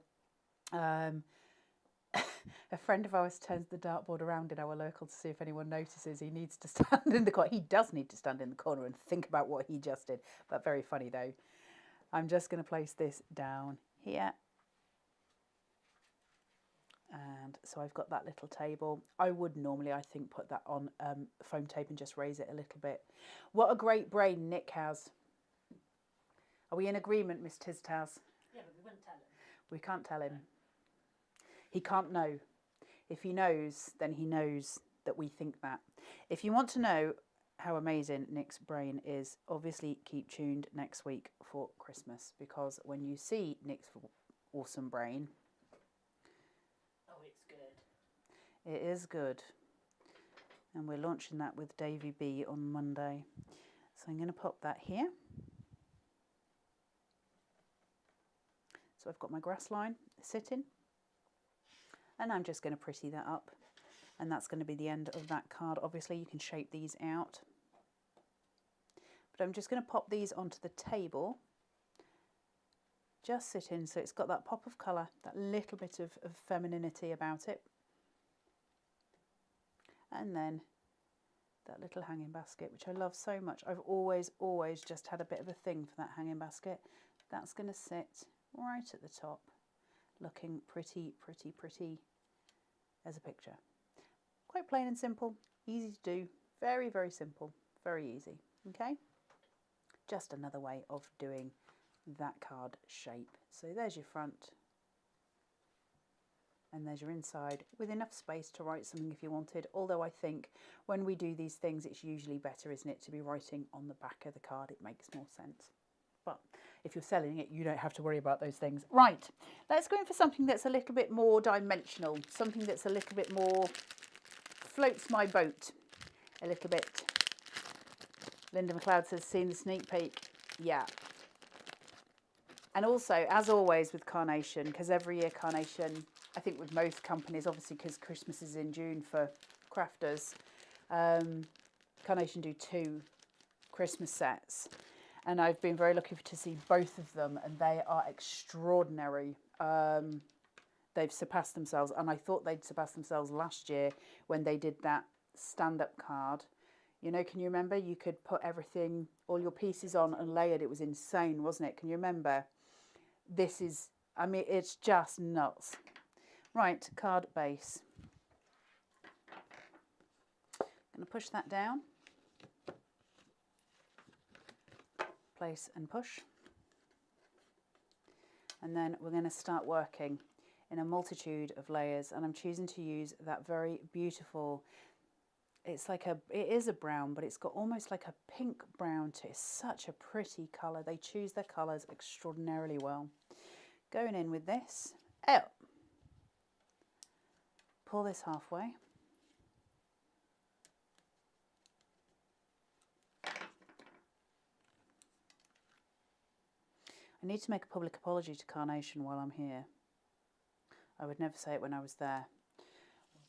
A friend of ours turns the dartboard around in our local to see if anyone notices. He needs to stand in the corner. He does need to stand in the corner and think about what he just did. But very funny though. I'm just going to place this down here. And so I've got that little table. I would normally, I think, put that on foam tape and just raise it a little bit. What a great brain Nick has. Are we in agreement, Miss Tiztaz? Yeah, but we wouldn't tell him. We can't tell him. He can't know. If he knows, then he knows that we think that. If you want to know how amazing Nick's brain is, obviously keep tuned next week for Christmas, because when you see Nick's awesome brain, oh, it's good. It is good. And we're launching that with Davy B on Monday. So I'm going to pop that here. So I've got my grass line sitting. And I'm just going to pretty that up. And that's going to be the end of that card. Obviously, you can shape these out. But I'm just going to pop these onto the table. Just sitting, so it's got that pop of colour, that little bit of femininity about it. And then that little hanging basket, which I love so much. I've always just had a bit of a thing for that hanging basket. That's going to sit right at the top, looking pretty as a picture. Quite plain and simple, easy to do, very simple, very easy. Okay, just another way of doing that card shape. So there's your front and there's your inside, with enough space to write something if you wanted, although I think when we do these things it's usually better, isn't it, to be writing on the back of the card. It makes more sense. But if you're selling it, you don't have to worry about those things. Right, let's go in for something that's a little bit more dimensional, something that's a little bit more floats my boat a little bit. Linda McLeod says, seen the sneak peek? Yeah. And also, as always with Carnation, because every year Carnation, I think with most companies, obviously because Christmas is in June for crafters, Carnation do 2 Christmas sets. And I've been very lucky to see both of them, and they are extraordinary. They've surpassed themselves, and I thought they'd surpass themselves last year when they did that stand-up card. You know, can you remember? You could put everything, all your pieces on and lay it. It was insane, wasn't it? Can you remember? This is, I mean, it's just nuts. Right, card base. I'm going to push that down. Place and push. And then we're going to start working in a multitude of layers. And I'm choosing to use that very beautiful, it's like it is a brown, but it's got almost like a pink brown to it. It's such a pretty colour. They choose their colours extraordinarily well. Going in with this, out. Pull this halfway. I need to make a public apology to Carnation while I'm here. I would never say it when I was there.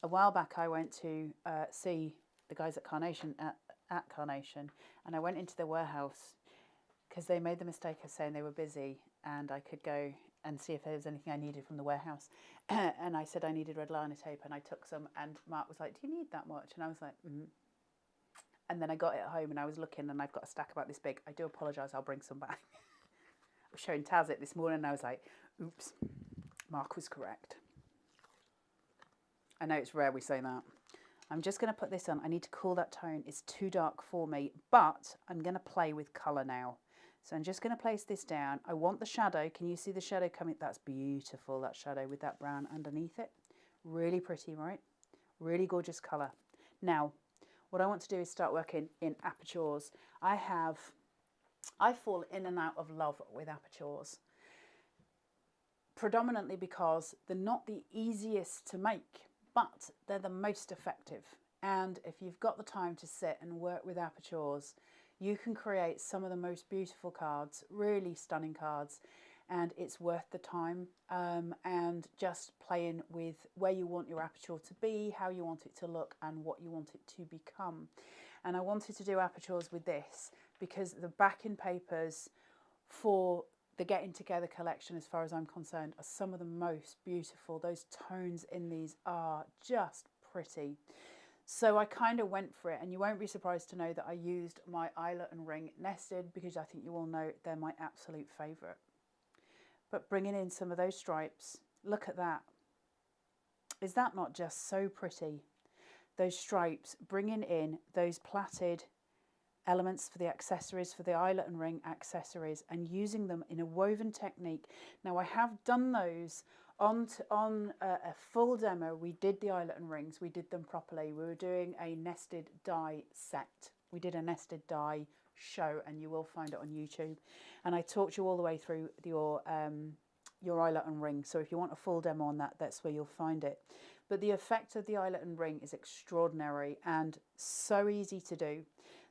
A while back I went to see the guys at Carnation, at Carnation, and I went into their warehouse because they made the mistake of saying they were busy and I could go and see if there was anything I needed from the warehouse. And I said I needed red liner tape, and I took some, and Mark was like, do you need that much? And I was like, And then I got it at home and I was looking, and I've got a stack about this big. I do apologise, I'll bring some back. I was showing Taz it this morning and I was like, oops, Mark was correct. I know it's rare we say that. I'm just going to put this on. I need to cool that tone. It's too dark for me, but I'm going to play with colour now. So I'm just going to place this down. I want the shadow. Can you see the shadow coming? That's beautiful, that shadow with that brown underneath it. Really pretty, right? Really gorgeous colour. Now, what I want to do is start working in apertures. I fall in and out of love with apertures, predominantly because they're not the easiest to make, but they're the most effective. And if you've got the time to sit and work with apertures, you can create some of the most beautiful cards, really stunning cards, and it's worth the time. And just playing with where you want your aperture to be, how you want it to look, and what you want it to become. And I wanted to do apertures with this because the backing papers for the Getting Together collection, as far as I'm concerned, are some of the most beautiful. Those tones in these are just pretty. So I kind of went for it, and you won't be surprised to know that I used my eyelet and ring nested, because I think you all know they're my absolute favourite. But bringing in some of those stripes, look at that. Is that not just so pretty? Those stripes, bringing in those plaited elements for the accessories, for the eyelet and ring accessories, and using them in a woven technique. Now I have done those on a full demo. We did the eyelet and rings, we did them properly. We were doing a nested die set. We did a nested die show, and you will find it on YouTube. And I talked you all the way through your eyelet and ring. So if you want a full demo on that, that's where you'll find it. But the effect of the eyelet and ring is extraordinary and so easy to do.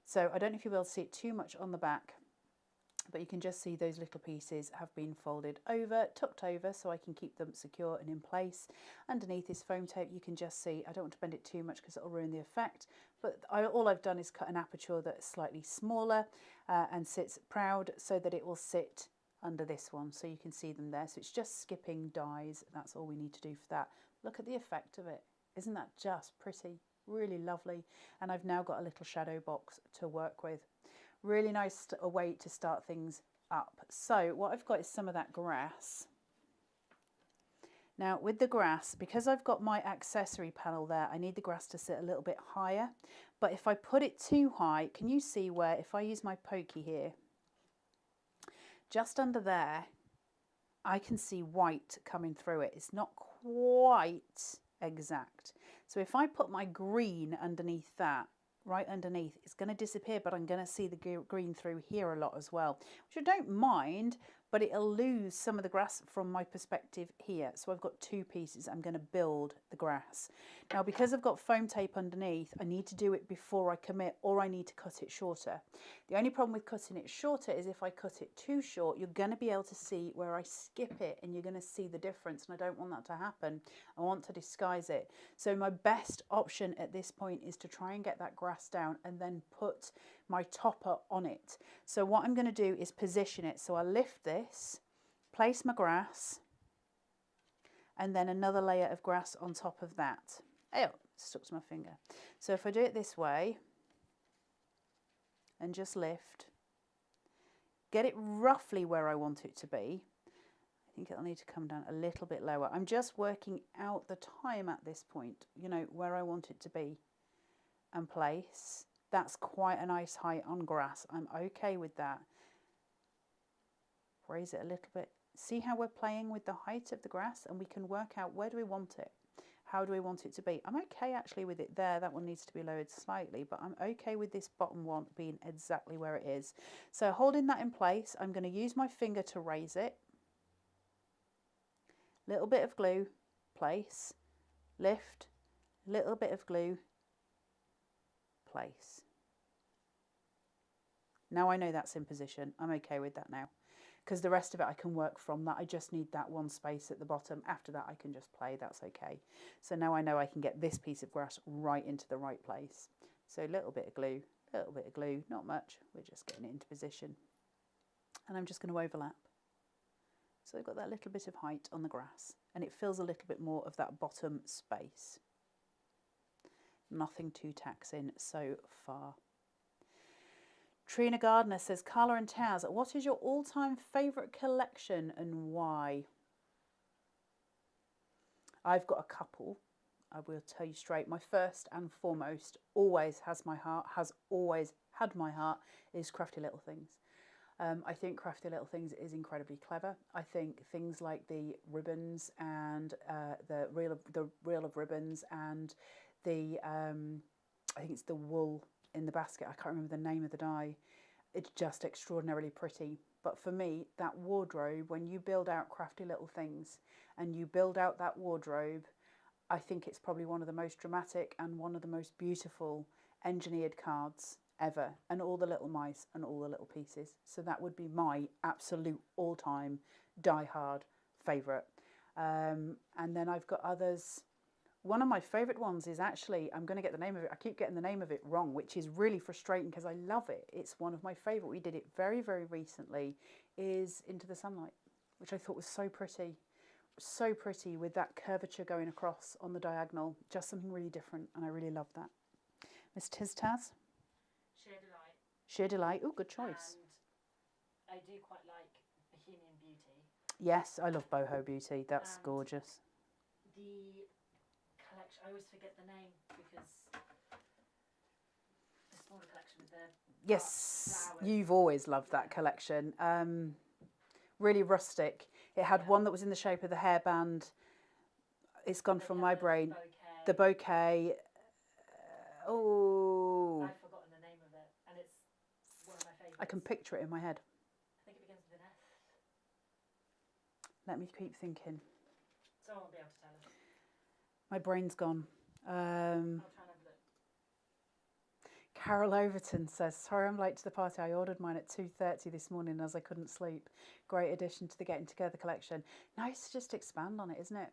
So I don't know if you'll be able to see it too much on the back, but you can just see those little pieces have been folded over, tucked over, so I can keep them secure and in place. Underneath this foam tape, you can just see, I don't want to bend it too much because it'll ruin the effect, but all I've done is cut an aperture that's slightly smaller and sits proud, so that it will sit under this one, so you can see them there. So it's just skipping dies. That's all we need to do for that. Look at the effect of it. Isn't that just pretty? Really lovely. And I've now got a little shadow box to work with. Really nice way to start things up. So what I've got is some of that grass. Now with the grass, because I've got my accessory panel there, I need the grass to sit a little bit higher. But if I put it too high, can you see where if I use my pokey here, just under there, I can see white coming through it. It's not quite exact. So if I put my green underneath that, right underneath, it's going to disappear, but I'm going to see the green through here a lot as well, which I don't mind, but it'll lose some of the grass from my perspective here. So I've got two pieces. I'm going to build the grass. Now, because I've got foam tape underneath, I need to do it before I commit, or I need to cut it shorter. The only problem with cutting it shorter is if I cut it too short, you're going to be able to see where I skip it, and you're going to see the difference, and I don't want that to happen. I want to disguise it. So my best option at this point is to try and get that grass down and then put my topper on it. So what I'm going to do is position it. So I'll lift this, place my grass, and then another layer of grass on top of that. Oh, stuck to my finger. So if I do it this way and just lift, get it roughly where I want it to be. I think it'll need to come down a little bit lower. I'm just working out the time at this point, you know, where I want it to be, and place. That's quite a nice height on grass. I'm okay with that. Raise it a little bit. See how we're playing with the height of the grass, and we can work out where do we want it? How do we want it to be? I'm okay actually with it there. That one needs to be lowered slightly, but I'm okay with this bottom one being exactly where it is. So holding that in place, I'm going to use my finger to raise it. Little bit of glue, place, lift, little bit of glue, place. Now I know that's in position. I'm okay with that now, because the rest of it I can work from that. I just need that one space at the bottom. After that I can just play, that's okay. So now I know I can get this piece of grass right into the right place. So a little bit of glue, not much. We're just getting it into position. And I'm just going to overlap. So I've got that little bit of height on the grass, and it fills a little bit more of that bottom space. Nothing too taxing so far. Trina Gardner says, Carla and Taz, what is your all-time favourite collection and why? I've got a couple. I will tell you straight. My first and foremost, always has my heart, has always had my heart, is Crafty Little Things. I think Crafty Little Things is incredibly clever. I think things like the ribbons and the reel of ribbons and the I think it's the wool in the basket. I can't remember the name of the dye. It's just extraordinarily pretty. But for me, that wardrobe, when you build out Crafty Little Things and you build out that wardrobe, I think it's probably one of the most dramatic and one of the most beautiful engineered cards ever, and all the little mice and all the little pieces. So that would be my absolute all-time die-hard favourite. And then I've got others. One of my favourite ones is actually, I'm going to get the name of it. I keep getting the name of it wrong, which is really frustrating because I love it. It's one of my favourite. We did it very, very recently, is Into the Sunlight, which I thought was so pretty. So pretty with that curvature going across on the diagonal. Just something really different, and I really love that. Miss Tiz Taz? Sheer Delight. Sheer Delight. Oh, good choice. And I do quite like Bohemian Beauty. Yes, I love Boho Beauty. That's gorgeous. The collection, I always forget the name because the smaller collection with the yes, flowers. You've always loved that collection. Really rustic. It had one that was in the shape of the hairband. It's gone from my brain. Bouquet. The bouquet. Oh. I've forgotten the name of it, and it's one of my favourites. I can picture it in my head. I think it begins with an F. Let me keep thinking. So I won't be able to tell us. My brain's gone. I'll try and have a look. Carol Overton says, sorry I'm late to the party. I ordered mine at 2:30 this morning as I couldn't sleep. Great addition to the Getting Together collection. Nice to just expand on it, isn't it?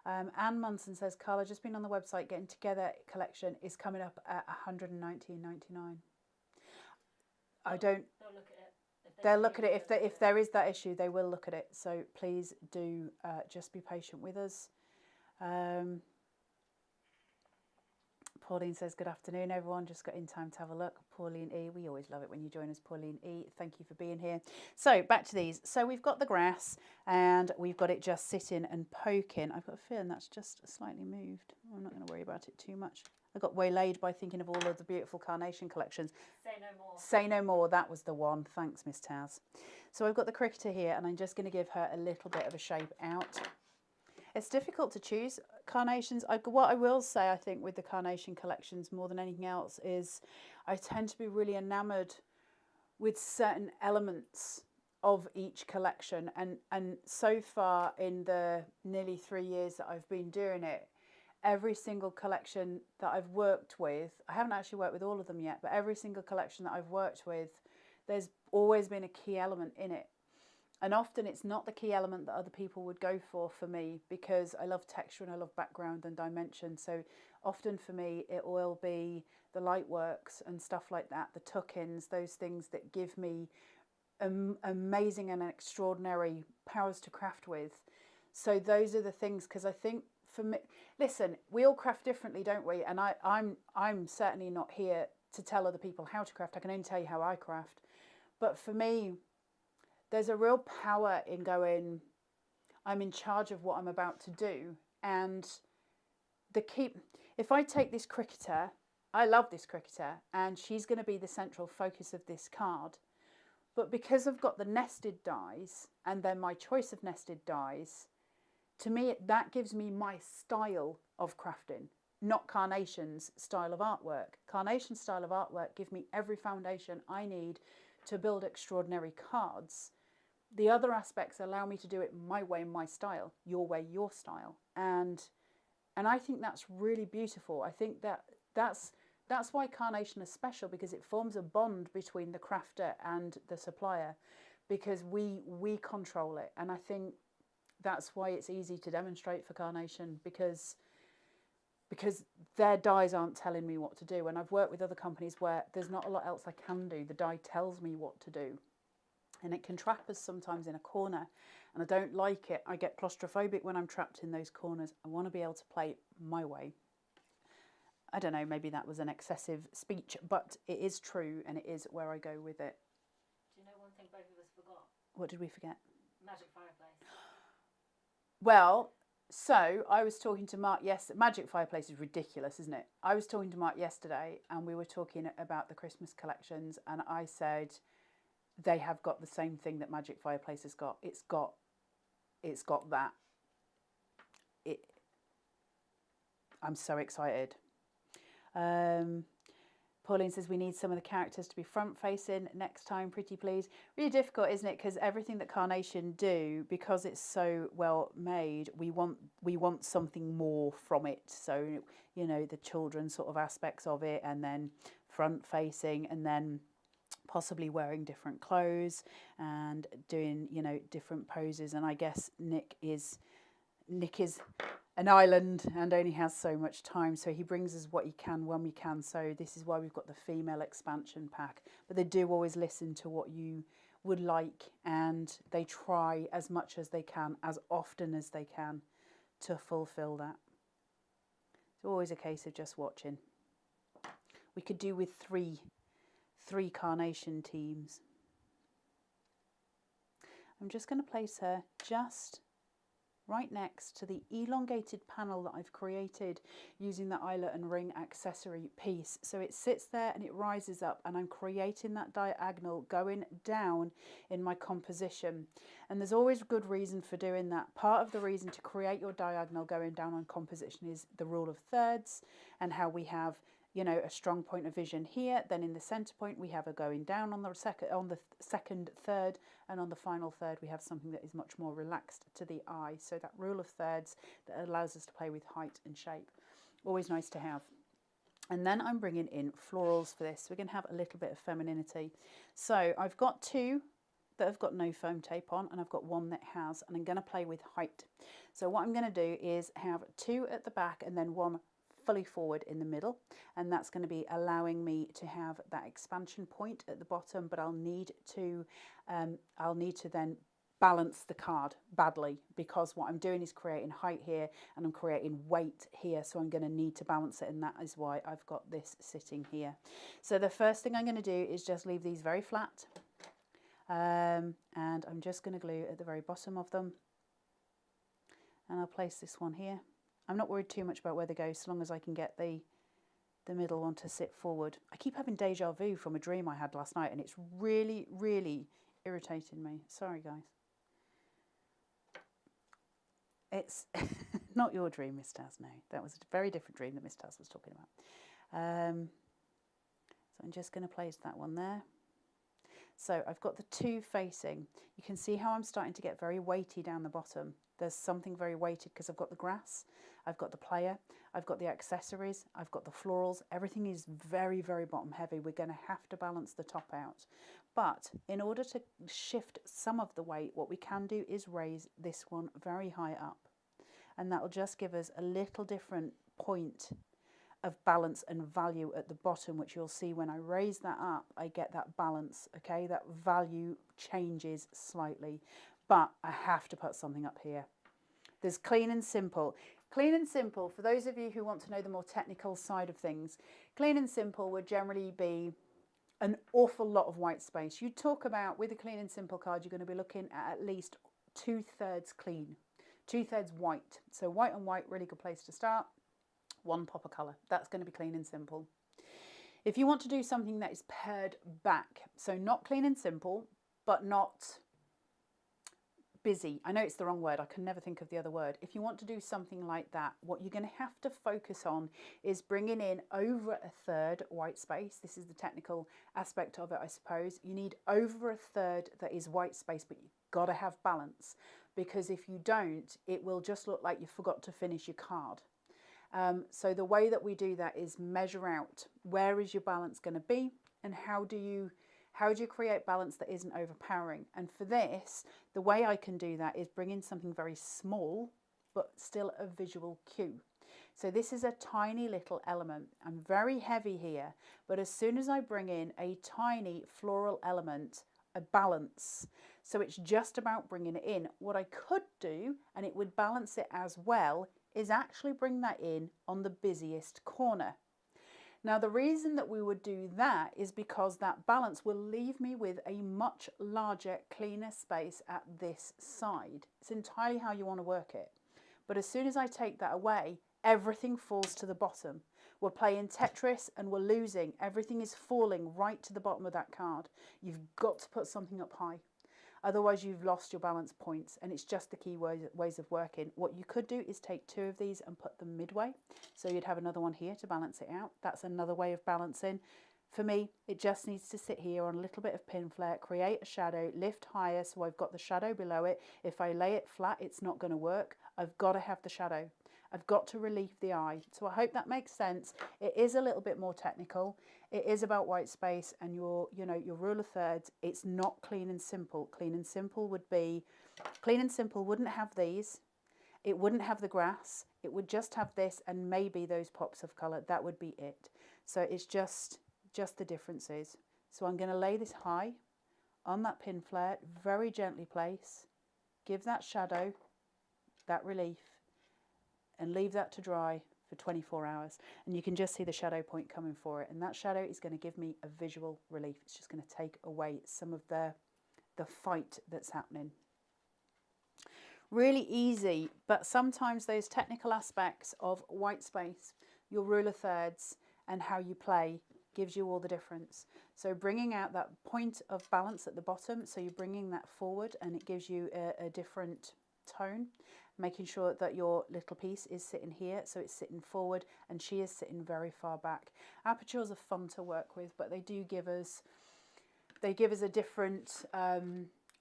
Anne Munson says, Carla, just been on the website. Getting Together collection is coming up at $119.99. I don't... They'll look at it. They'll look at it. If there is that issue, they will look at it. So please do just be patient with us. Pauline says, good afternoon, everyone. Just got in time to have a look. Pauline E. We always love it when you join us, Pauline E. Thank you for being here. So back to these. So we've got the grass and we've got it just sitting and poking. I've got a feeling that's just slightly moved. I'm not going to worry about it too much. I got waylaid by thinking of all of the beautiful carnation collections. Say no more. Say no more. That was the one. Thanks, Miss Taz. So I've got the cricketer here and I'm just going to give her a little bit of a shape out. It's difficult to choose carnations. What I will say, I think, with the carnation collections more than anything else is I tend to be really enamoured with certain elements of each collection. And so far in the nearly 3 years that I've been doing it, every single collection that I've worked with, I haven't actually worked with all of them yet, but every single collection that I've worked with, there's always been a key element in it. And often it's not the key element that other people would go for me, because I love texture and I love background and dimension. So often for me, it will be the light works and stuff like that, the tuck-ins, those things that give me amazing and extraordinary powers to craft with. So those are the things, because I think for me, listen, we all craft differently, don't we? And I'm certainly not here to tell other people how to craft. I can only tell you how I craft. But for me, there's a real power in going, I'm in charge of what I'm about to do. And if I take this cricketer, I love this cricketer, and she's going to be the central focus of this card. But because I've got the nested dies and then my choice of nested dies, to me, that gives me my style of crafting, not Carnation's style of artwork. Carnation's style of artwork give me every foundation I need to build extraordinary cards. The other aspects allow me to do it my way, my style, your way, your style. And I think that's really beautiful. I think that's why Carnation is special, because it forms a bond between the crafter and the supplier, because we control it. And I think that's why it's easy to demonstrate for Carnation, because their dies aren't telling me what to do. And I've worked with other companies where there's not a lot else I can do. The die tells me what to do. And it can trap us sometimes in a corner, and I don't like it. I get claustrophobic when I'm trapped in those corners. I want to be able to play my way. I don't know, maybe that was an excessive speech, but it is true, and it is where I go with it. Do you know one thing both of us forgot? What did we forget? Magic fireplace. Well, so I was talking to Mark yesterday. Magic fireplace is ridiculous, isn't it? I was talking to Mark yesterday, and we were talking about the Christmas collections, and I said they have got the same thing that Magic Fireplace has got. It's got that. I'm so excited. Pauline says we need some of the characters to be front facing next time, pretty please. Really difficult, isn't it? Because everything that Carnation do, because it's so well made, we want something more from it. So, you know, the children's sort of aspects of it, and then front facing, and then possibly wearing different clothes and doing, you know, different poses. And I guess Nick is an island and only has so much time, so he brings us what he can when we can. So this is why we've got the female expansion pack, but they do always listen to what you would like, and they try as much as they can, as often as they can, to fulfill that. It's always a case of just watching. We could do with three Carnation teams. I'm just going to place her just right next to the elongated panel that I've created using the eyelet and ring accessory piece. So it sits there and it rises up, and I'm creating that diagonal going down in my composition. And there's always a good reason for doing that. Part of the reason to create your diagonal going down on composition is the rule of thirds, and how we have, you know, a strong point of vision here. Then in the center point we have a going down on the second third, and on the final third we have something that is much more relaxed to the eye. So that rule of thirds that allows us to play with height and shape, always nice to have. And then I'm bringing in florals for this. We're going to have a little bit of femininity. So I've got two that have got no foam tape on, and I've got one that has, and I'm going to play with height. So what I'm going to do is have two at the back and then one fully forward in the middle, and that's going to be allowing me to have that expansion point at the bottom, but I'll need to then balance the card badly, because what I'm doing is creating height here and I'm creating weight here, so I'm going to need to balance it, and that is why I've got this sitting here. So the first thing I'm going to do is just leave these very flat, and I'm just going to glue at the very bottom of them, and I'll place this one here. I'm not worried too much about where they go, so long as I can get the middle one to sit forward. I keep having deja vu from a dream I had last night, and it's really, really irritating me. Sorry, guys. It's not your dream, Miss Taz, no. That was a very different dream that Miss Taz was talking about. So I'm just going to place that one there. So I've got the two facing. You can see how I'm starting to get very weighty down the bottom. There's something very weighted because I've got the grass, I've got the player, I've got the accessories, I've got the florals. Everything is very, very bottom heavy. We're going to have to balance the top out. But in order to shift some of the weight, what we can do is raise this one very high up. And that will just give us a little different point of balance and value at the bottom, which you'll see when I raise that up, I get that balance, okay? That value changes slightly, but I have to put something up here. There's clean and simple. Clean and simple, for those of you who want to know the more technical side of things, clean and simple would generally be an awful lot of white space. You talk about, with a clean and simple card, you're going to be looking at least 2/3 clean, 2/3 white. So white and white, really good place to start. One pop of colour. That's going to be clean and simple. If you want to do something that is pared back, so not clean and simple, but not busy. I know it's the wrong word. I can never think of the other word. If you want to do something like that, what you're going to have to focus on is bringing in over 1/3 white space. This is the technical aspect of it, I suppose. You need over 1/3 that is white space, but you've got to have balance, because if you don't, it will just look like you forgot to finish your card. So the way that we do that is measure out where is your balance going to be, and how do you create balance that isn't overpowering. And for this, the way I can do that is bring in something very small but still a visual cue. So this is a tiny little element. I'm very heavy here, but as soon as I bring in a tiny floral element, a balance, so it's just about bringing it in. What I could do, and it would balance it as well, is actually bring that in on the busiest corner. Now the reason that we would do that is because that balance will leave me with a much larger, cleaner space at this side. It's entirely how you want to work it. But as soon as I take that away, everything falls to the bottom. We're playing Tetris and we're losing. Everything is falling right to the bottom of that card. You've got to put something up high. Otherwise you've lost your balance points, and it's just the key ways of working. What you could do is take 2 of these and put them midway. So you'd have another one here to balance it out. That's another way of balancing. For me, it just needs to sit here on a little bit of pin flare, create a shadow, lift higher so I've got the shadow below it. If I lay it flat, it's not going to work. I've got to have the shadow. I've got to relieve the eye. So I hope that makes sense. It is a little bit more technical. It is about white space and your rule of thirds. It's not clean and simple. Clean and simple wouldn't have these. It wouldn't have the grass. It would just have this and maybe those pops of colour. That would be it. So it's just the differences. So I'm going to lay this high on that pin flare, very gently place, give that shadow, that relief, and leave that to dry for 24 hours. And you can just see the shadow point coming for it. And that shadow is going to give me a visual relief. It's just going to take away some of the fight that's happening. Really easy, but sometimes those technical aspects of white space, your rule of thirds, and how you play gives you all the difference. So bringing out that point of balance at the bottom, so you're bringing that forward and it gives you a different tone, making sure that your little piece is sitting here, so it's sitting forward and she is sitting very far back. Apertures are fun to work with, but they give us a different,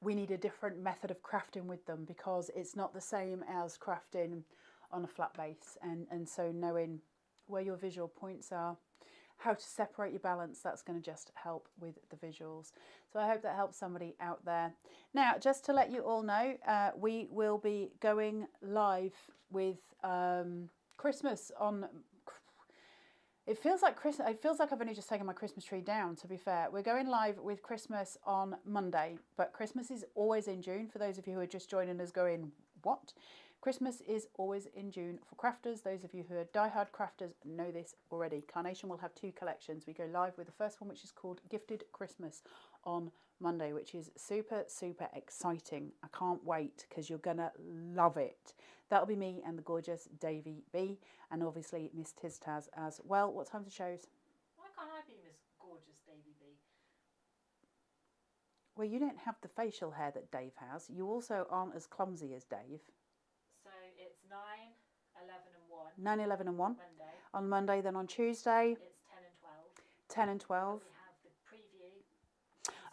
we need a different method of crafting with them, because it's not the same as crafting on a flat base. And so knowing where your visual points are, how to separate your balance, that's going to just help with the visuals. So I hope that helps somebody out there. Now, just to let you all know, we will be going live with Christmas on It feels like Christmas. It feels like I've only just taken my Christmas tree down, to be fair. We're going live with Christmas on Monday, but Christmas is always in June. For those of you who are just joining us going, what? Christmas is always in June for crafters. Those of you who are diehard crafters know this already. Carnation will have 2 collections. We go live with the first one, which is called Gifted Christmas, on Monday, which is super, super exciting. I can't wait because you're going to love it. That'll be me and the gorgeous Davy B, and obviously Miss Tiztaz as well. What time's the shows? Why can't I be Miss Gorgeous Davy B? Well, you don't have the facial hair that Dave has. You also aren't as clumsy as Dave. So it's 9, 11 and 1. 9, 11 and 1. Monday. On Monday, then on Tuesday. It's 10 and 12. 10 and 12. But we have the preview.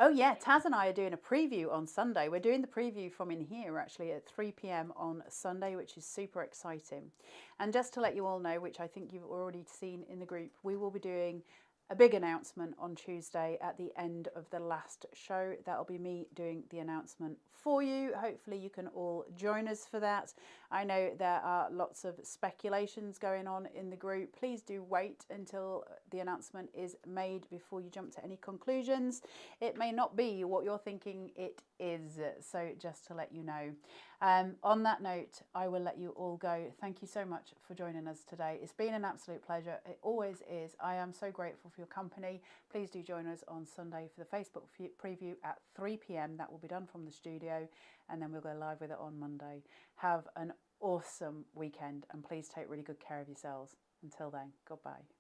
Oh yeah, Taz and I are doing a preview on Sunday. We're doing the preview from in here actually at 3 p.m. on Sunday, which is super exciting. And just to let you all know, which I think you've already seen in the group, we will be doing a big announcement on Tuesday at the end of the last show. That'll be me doing the announcement for you. Hopefully you can all join us for that. I know there are lots of speculations going on in the group. Please do wait until the announcement is made before you jump to any conclusions. It may not be what you're thinking it is, so just to let you know. On that note, I will let you all go. Thank you so much for joining us today. It's been an absolute pleasure. It always is. I am so grateful for your company. Please do join us on Sunday for the Facebook preview at 3 p.m. That will be done from the studio, and then we'll go live with it on Monday. Have an awesome weekend, and please take really good care of yourselves. Until then, goodbye.